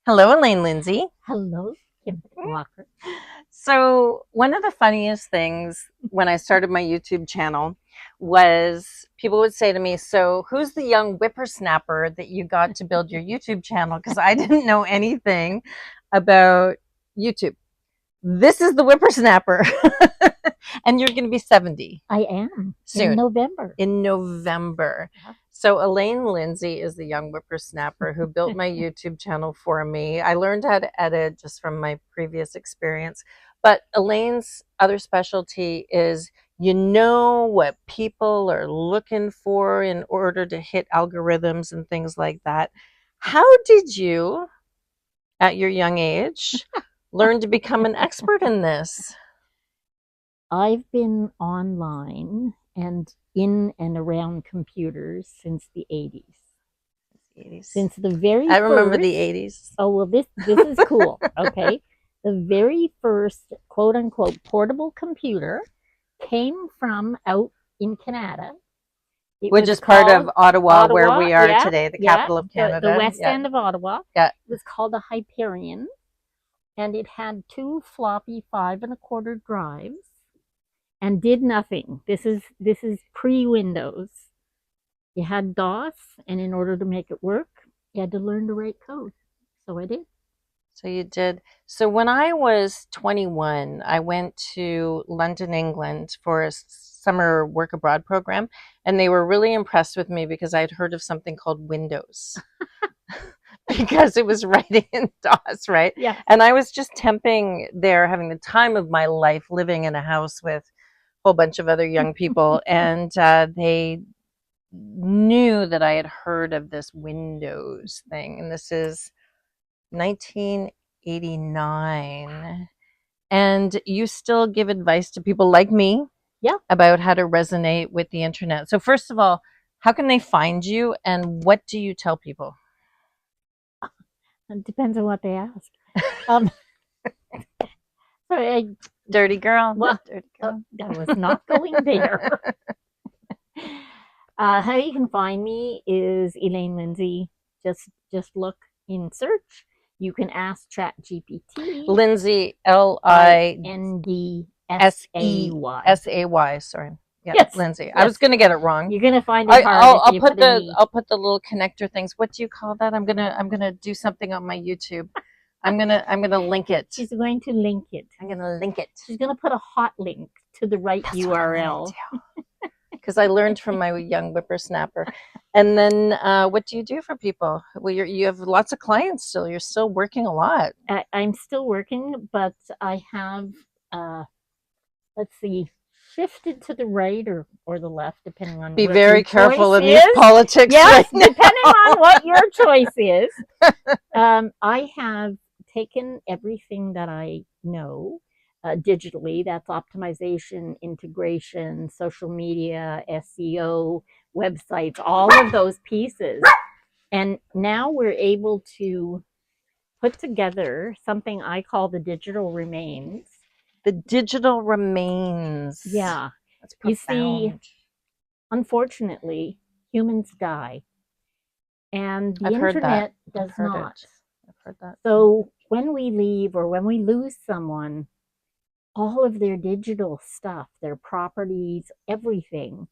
Hello, Elaine Lindsay. Hello, Kim Walker. So, one of the funniest things when I started my YouTube channel was people would say to me, "So, who's the young whippersnapper that you got to build your YouTube channel?" Because I didn't know anything about YouTube. This is the whippersnapper, and you're going to be 70 I am in soon. November. In November. Yeah. So Elaine Lindsay is the young whippersnapper who built my YouTube channel for me. I learned how to edit just from my previous experience. But Elaine's other specialty is you know what people are looking for in order to hit algorithms and things like that. How did you, at your young age, learn to become an expert in this? I've been online and in and around computers since the 80s. 80s. Since the very I remember the first. 80s. Oh, well, this is cool. Okay. The very first quote unquote portable computer came from out in Canada. It Which was is part of called Ottawa, where Ottawa. we are Yeah, today, the yeah. capital of The Canada. west Yeah, end of Ottawa. yeah. It was called a Hyperion, and it had two floppy 5 1/4 drives and did nothing. This is pre-Windows. You had DOS, and in order to make it work, you had to learn to write code. So I did. So you did. So when I was 21, I went to London, England for a summer work abroad program, and they were really impressed with me because I'd heard of something called Windows. Because it was writing in DOS, right? Yeah. And I was just temping there, having the time of my life, living in a house with a whole bunch of other young people, and they knew that I had heard of this Windows thing, and this is 1989. And you still give advice to people like me Yeah. about how to resonate with the internet. So, first of all, how can they find you, and what do you tell people? It depends on what they ask. Um, sorry, Dirty girl. well, Dirty girl. I was not going there. How you can find me is Elaine Lindsay. Just look in search. You can ask Chat GPT. Lindsay, Lindsay. Sorry. Yeah, Yes, Lindsay. I yes. was gonna get it wrong. You're gonna find it hard I'll if you put an E. I'll put the little connector things. What do you call that? I'm gonna do something on my YouTube. I'm gonna link it. She's going to link it. I'm gonna link it. She's gonna put a hot link to the right That's URL. Because I learned from my young whippersnapper. And then, what do you do for people? Well, you have lots of clients still. You're still working a lot. I'm still working, but I have, let's see, shifted to the right or the left, depending on Be what very your careful choice in these is. politics. Yes, Right depending on what your choice is. I have taken everything that I know digitally. That's optimization, integration, social media, SEO, websites, all of those pieces. And now we're able to put together something I call the digital remains. The digital remains. Yeah. That's You profound. see, unfortunately, humans die, and the I've heard that. internet does I've heard not. it. I've heard that. So when we leave or when we lose someone, all of their digital stuff, their properties, everything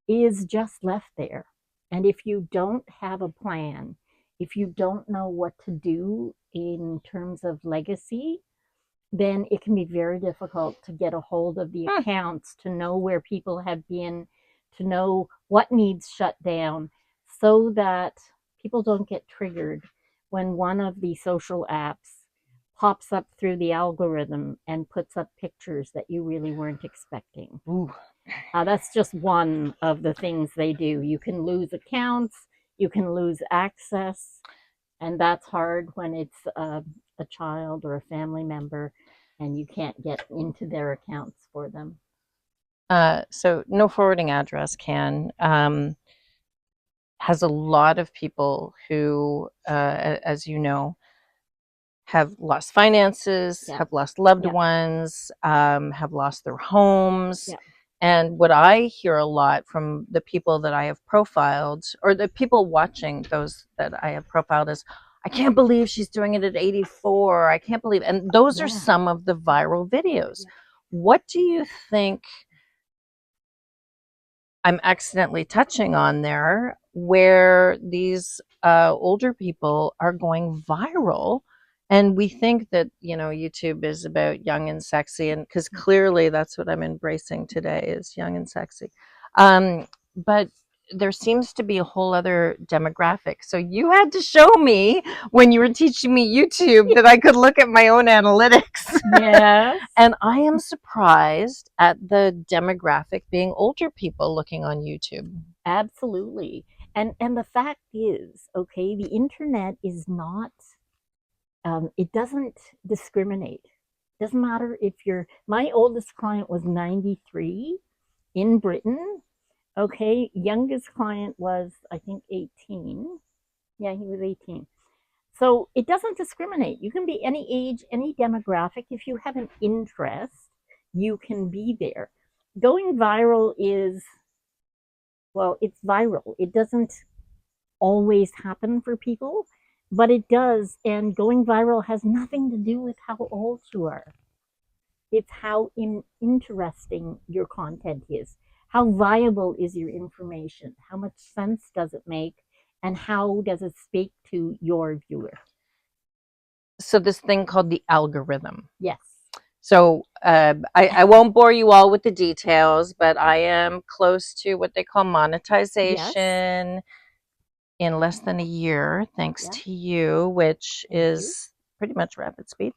is just left there. And if you don't have a plan, if you don't know what to do in terms of legacy, then it can be very difficult to get a hold of the accounts, to know where people have been, to know what needs shut down, so that people don't get triggered when one of the social apps pops up through the algorithm and puts up pictures that you really weren't expecting. Ooh. That's just one of the things they do. You can lose accounts, you can lose access, and that's hard when it's a child or a family member and you can't get into their accounts for them. So no forwarding address can has a lot of people who, as you know, have lost finances, Yeah. have lost loved Yeah. ones, have lost their homes. Yeah. And what I hear a lot from the people that I have profiled, or the people watching those that I have profiled, is, I can't believe she's doing it at 84. I can't believe. And those are Yeah. some of the viral videos. Yeah. What do you think I'm accidentally touching on there where these older people are going viral? And we think that, YouTube is about young and sexy, and because clearly that's what I'm embracing today is young and sexy. But there seems to be a whole other demographic. So you had to show me when you were teaching me YouTube that I could look at my own analytics. Yes. And I am surprised at the demographic being older people looking on YouTube. Absolutely. And the fact is, okay, the internet is not, it doesn't discriminate. Doesn't matter if you're, my oldest client was 93 in Britain. Okay, youngest client was, I think, 18. Yeah, he was 18. So it doesn't discriminate. You can be any age, any demographic. If you have an interest, you can be there. Going viral is, well, it's viral. It doesn't always happen for people, but it does. And going viral has nothing to do with how old you are. It's how interesting your content is. How viable is your information? How much sense does it make? And how does it speak to your viewer? So this thing called the algorithm. Yes. So I won't bore you all with the details, but I am close to what they call monetization Yes. in less than a year, thanks Yeah. to you, which Thank you. is pretty much rapid speed.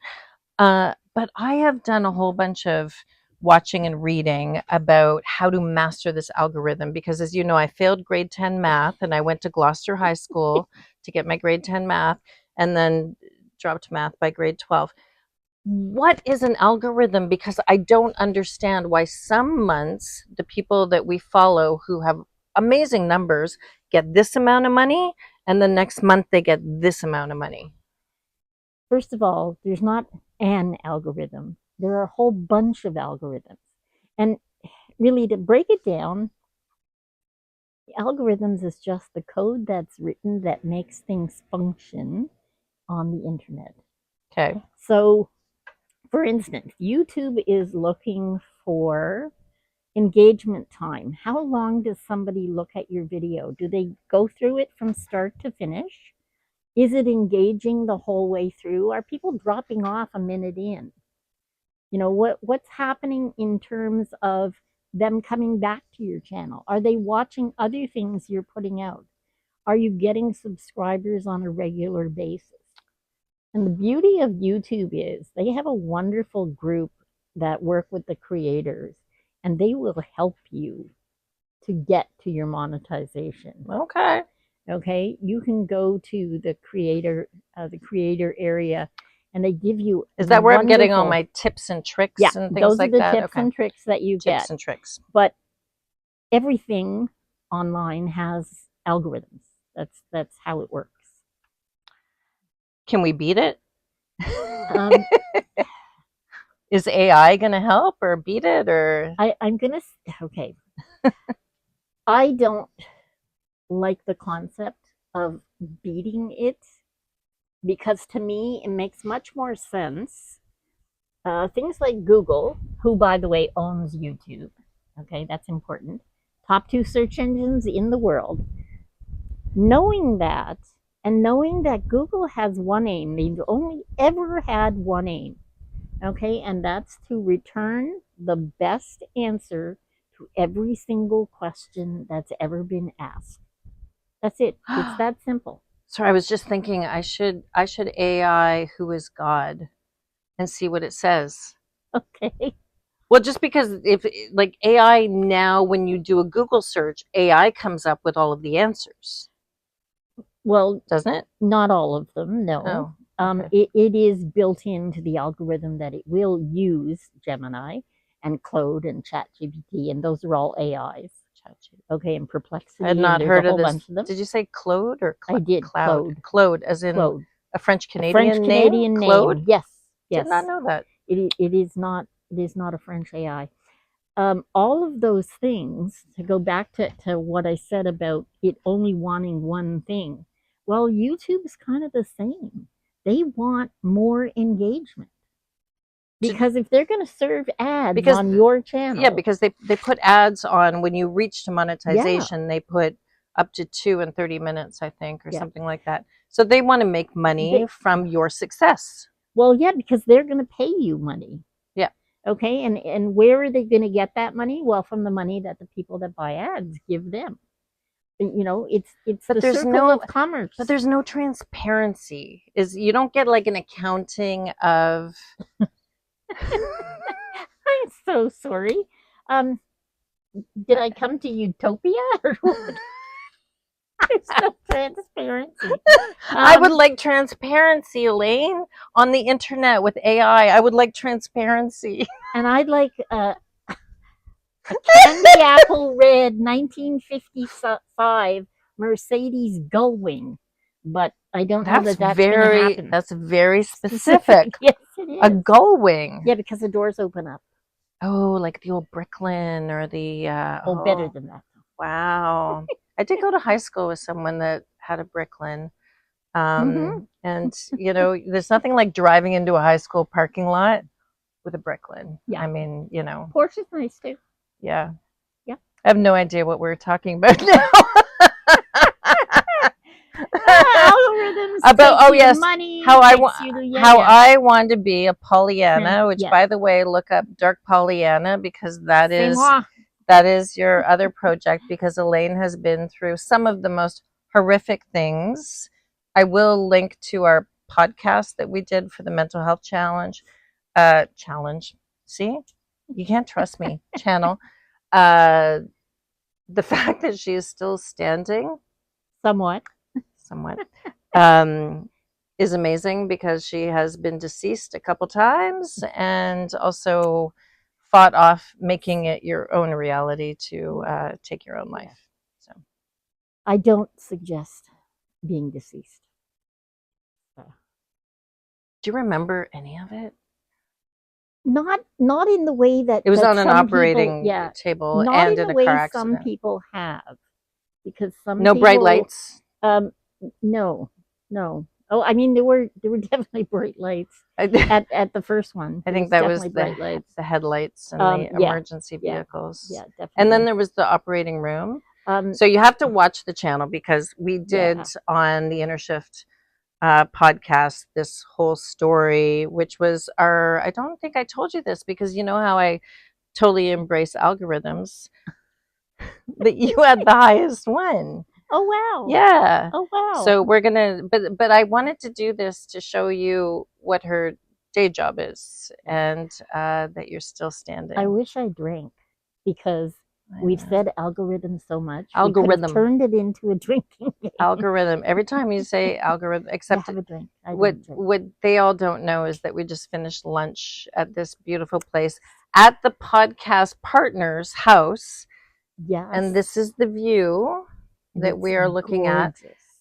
But I have done a whole bunch of watching and reading about how to master this algorithm because, as you know, I failed grade 10 math and I went to Gloucester High School to get my grade 10 math and then dropped math by grade 12. What is an algorithm? Because I don't understand why some months the people that we follow who have amazing numbers get this amount of money and the next month they get this amount of money. First of all, there's not an algorithm. There are a whole bunch of algorithms. And really, to break it down, algorithms is just the code that's written that makes things function on the internet. Okay. So, for instance, YouTube is looking for engagement time. How long does somebody look at your video? Do they go through it from start to finish? Is it engaging the whole way through? Are people dropping off a minute in? What's happening in terms of them coming back to your channel? Are they watching other things you're putting out? Are you getting subscribers on a regular basis? And the beauty of YouTube is they have a wonderful group that work with the creators, and they will help you to get to your monetization. Okay. Okay, you can go to the creator area, and they give you Is that where I'm getting all wonderful. my tips and Yeah, tricks and things those are like the that? tips Okay. and tricks that you Tips get. and tricks. But everything online has algorithms. That's how it works. Can we beat it? Um, Is AI going to help or beat it or? I'm gonna okay. I don't like the concept of beating it because to me it makes much more sense. Things like Google, who by the way owns YouTube, okay, that's important. Top two search engines in the world. Knowing that, and knowing that Google has one aim, they've only ever had one aim, okay, and that's to return the best answer to every single question that's ever been asked. That's it. It's that simple. So I was just thinking I should AI who is God and see what it says. Okay. Well, just because if like AI now when you do a Google search, AI comes up with all of the answers, Well, doesn't it? not all of them, no. Oh, okay. It is built into the algorithm that it will use Gemini and Claude and ChatGPT, and those are all AIs. Okay, and I had Perplexity, and not there's a heard of whole this. bunch of them. Did you say Claude or I did Cloud? Claude. Claude, as in Claude, a French a French Canadian name? Canadian name. Claude? Yes, Did not yes. know that. It is not. It is not a French AI. All of those things, to go back to what I said about it only wanting one thing, Well, YouTube's kind of the same. They want more engagement because if they're going to serve ads because on your yeah, channel, because they put ads on when you reach to yeah, monetization. They put up to 2 and 30 minutes, I think, or yeah, something like that. So they want to make money they, from your success. well, yeah, because they're going to pay you money. Yeah. Okay, and where are they going to get that money? Well, from the money that the people that buy ads give them. You know, it's But the there's circle no of commerce. but there's no transparency. Is you don't get like an accounting of I'm so sorry. Um, did I come to utopia or what? There's no transparency. I would like transparency, Elaine, on the internet with AI. I would like transparency. And I'd like a candy apple red 1955 Mercedes Gullwing, but I don't know that that's going to happen. That's very specific. Yes, it A is. gull wing. Yeah, because the doors open up. Oh, like the old Bricklin or the Oh, better than that. wow. I did go to high school with someone that had a Bricklin. And you know, there's nothing like driving into a high school parking lot with a Bricklin. Yeah. I mean, you know. Porsche is nice too. Yeah. Yeah. I have no idea what we're talking about now. Algorithms about take yes money, how I want to be a Pollyanna, which by the way, look up DarkPolyanna because that is your other project because Elaine has been through some of the most horrific things. I will link to our podcast that we did for the mental health challenge. See, you can't trust me. Channel. The fact that she is still standing, somewhat, is amazing because she has been deceased a couple times and also fought off making it your own reality to take your own life. So I don't suggest being deceased. do you remember any of it? Not in the way that it was that on an operating table not and in in the a way car accident. some people have, because some no people, bright lights. No. Oh, I mean there were definitely bright lights at the first one. I think that was the headlights and the emergency vehicles. Yeah, definitely. And then there was the operating room. So you have to watch the channel because we did on the Inner Shift podcast this whole story, which was I don't think I told you this because you know how I totally embrace algorithms, that you had the highest one. Oh wow. Yeah. Oh wow. So we're gonna but I wanted to do this to show you what her day job is and that you're still standing. I wish I drank because we've said algorithm so much. We could have turned it into a drinking game. Algorithm. Every time you say algorithm, except have a drink. What they all don't know is that we just finished lunch at this beautiful place at the podcast partner's house. Yes. And this is the view that we are looking at.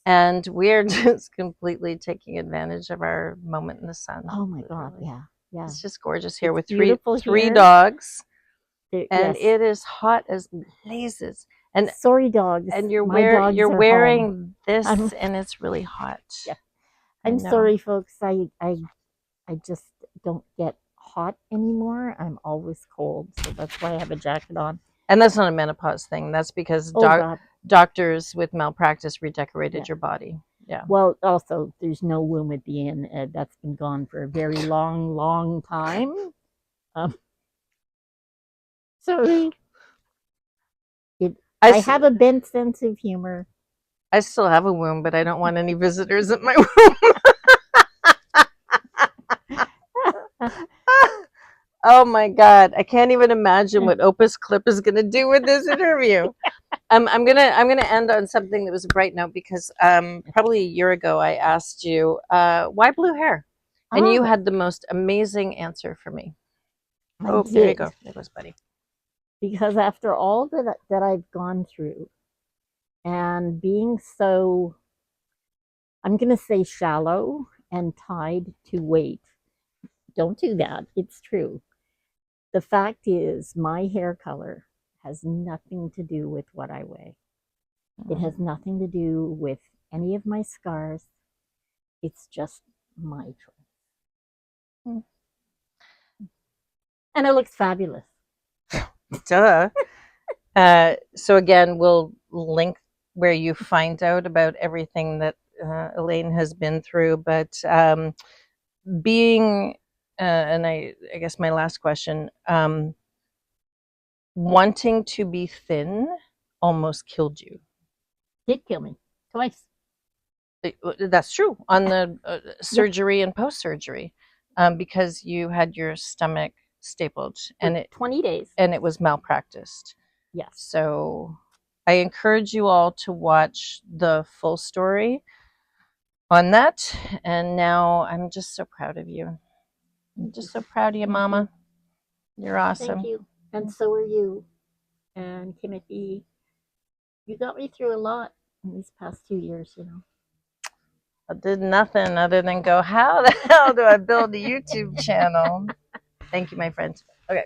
And we are just completely taking advantage of our moment in the sun. Oh my God, yeah. It's just gorgeous here with three dogs. And it is hot as blazes. And sorry, dogs. And you're wearing this, and it's really hot. Yeah. I'm sorry, folks. I just don't get hot anymore. I'm always cold, so that's why I have a jacket on. And that's not a menopause thing. That's because doctors with malpractice redecorated your body. Yeah. Well, also, there's no womb at the end. That's been gone for a very long time. Sorry. I have a bent sense of humor. I still have a womb, but I don't want any visitors at my womb. Oh my God. I can't even imagine what Opus Clip is going to do with this interview. I'm gonna end on something that was a bright note because probably a year ago I asked you why blue hair, and you had the most amazing answer for me. There you go. There goes Buddy. Because after all that I've gone through, and being so, I'm gonna say shallow and tied to weight. Don't do that. It's true. The fact is, my hair color has nothing to do with what I weigh. It has nothing to do with any of my scars. It's just my choice. Mm. And it looks fabulous. Duh. So again, we'll link where you find out about everything that Elaine has been through. But being, and I guess my last question, wanting to be thin almost killed you. Did kill me twice. That's true on the Yeah, surgery and post surgery, because you had your stomach stapled for 20 days. and it was malpracticed. Yes. So I encourage you all to watch the full story on that. And now I'm just so proud of you. I'm just so proud of you, Mama. You're awesome. Thank you. And so are you. And Timothy, you got me through a lot in these past 2 years, you know. I did nothing other than go, how the hell do I build a YouTube channel? Thank you, my friend. Okay.